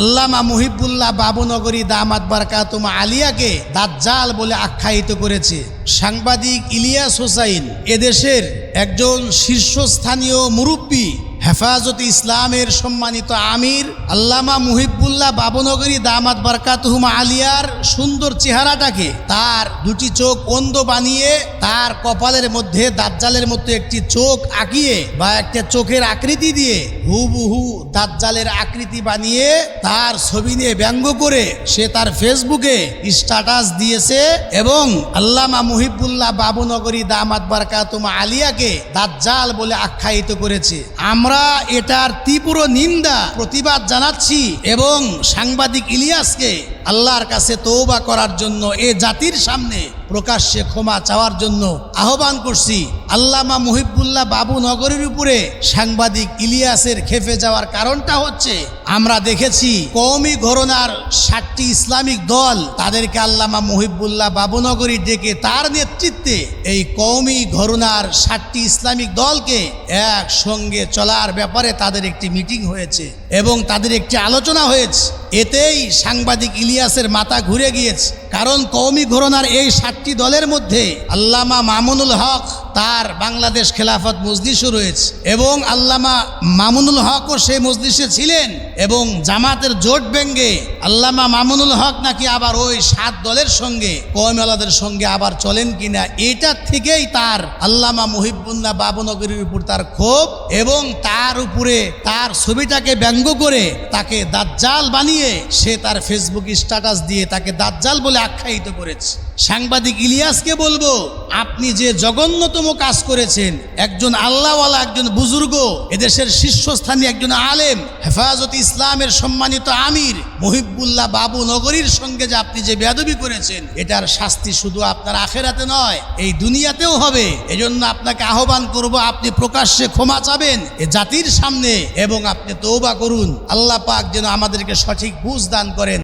আল্লামা মুহিবুল্লাহ বাবুনগরী দামাত বারাকাতুহু আলিয়াকে দাজ্জাল বলে আখ্যায়িত করেছে। সাংবাদিক ইলিয়াস হোসাইন এদেশের একজন শীর্ষস্থানীয় মুরব্বী, হেফাজতে ইসলামের সম্মানিত আমির আল্লামা মুহিবুল্লাহ বাবুনগরী দামাত বারাকাতুহু আলিয়ার সুন্দর চেহারাটাকে তার দুটি চোখ অন্ধ বানিয়ে তার কপালের মধ্যে দাজ্জালের মতো একটি চোখ আঁকিয়ে বা একটা চোখের আকৃতি দিয়ে হুবহু দাজ্জালের আকৃতি বানিয়ে তার ছবি নিয়ে ব্যঙ্গ করে সে তার ফেসবুকে স্ট্যাটাস দিয়েছে এবং আল্লামা মুহিবুল্লাহ বাবুনগরী দামাত বারাকাতুহু আলিয়াকে দাজ্জাল বলে আখ্যায়িত করেছে। আমরা এটার তীব্র নিন্দা প্রতিবাদ জানাচ্ছি এবং সাংবাদিক ইলিয়াসকে আল্লাহর কাছে তওবা করার জন্য এ জাতির সামনে প্রকাশ্যে ক্ষমা চাওয়ার জন্য আহ্বান করছি। আল্লামা মুহিবুল্লাহ বাবুনগরীর উপরে সাংবাদিক ইলিয়াসের খেপে যাওয়ার কারণটা হচ্ছে আমরা দেখেছি কওমি ঘরানার 7টি ইসলামিক দল তাদেরকে আল্লামা মুহিবুল্লাহ বাবুনগরী ডেকে তার নেতৃত্বে এই কওমি ঘরানার 7টি ইসলামিক দলকে একসঙ্গে চলার ব্যাপারে তাদের একটি মিটিং হয়েছে এবং তাদের একটি আলোচনা হয়েছে। এতেই সাংবাদিক ইলিয়াসের মাথা ঘুরে গিয়েছে, কারণ কওমি ঘরানার এই 7টি দলের মধ্যে আল্লামা মামুনুল হক তার বাংলাদেশ খেলাফত মজলিসও রয়েছে এবং আল্লামা মামুনুল হকও সেই মজলিসে ছিলেন এবং জামাতের জোট ভেঙে আল্লামা মামুনুল হক নাকি আবার ওই 7 দলের সঙ্গে কওমিওয়ালাদের সঙ্গে আবার চলেন কিনা এটার থেকেই তার আল্লামা মুহিবুল্লাহ বাবুনগরীর উপর তার ক্ষোভ এবং তার উপরে তার ছবিটাকে ব্যঙ্গ করে তাকে দাজ্জাল বানিয়ে সে তার ফেসবুক স্ট্যাটাস দিয়ে তাকে দাজ্জাল বলে আখ্যায়িত করেছে। সাংবাদিক ইলিয়াসকে বলবো, আপনি যে জঘন্যতম কাজ করেছেন, একজন আল্লাহওয়ালা, একজন বুজুর্গ, এদেশের শীর্ষস্থানীয় একজন আলেম, হেফাজতে ইসলামের সম্মানিত আমির মুহিবুল্লাহ বাবুনগরীর সঙ্গে যে আপনি যে বেয়াদবি করেছেন এটার শাস্তি শুধু আপনার আখেরাতে নয় এই দুনিয়াতেও হবে। এজন্য আপনাকে আহ্বান করব, আপনি প্রকাশ্যে ক্ষমা চাবেন এ জাতির সামনে এবং আপনি তওবা করুন। আল্লাহ পাক যেন আমাদেরকে সঠিক বুঝ দান করেন।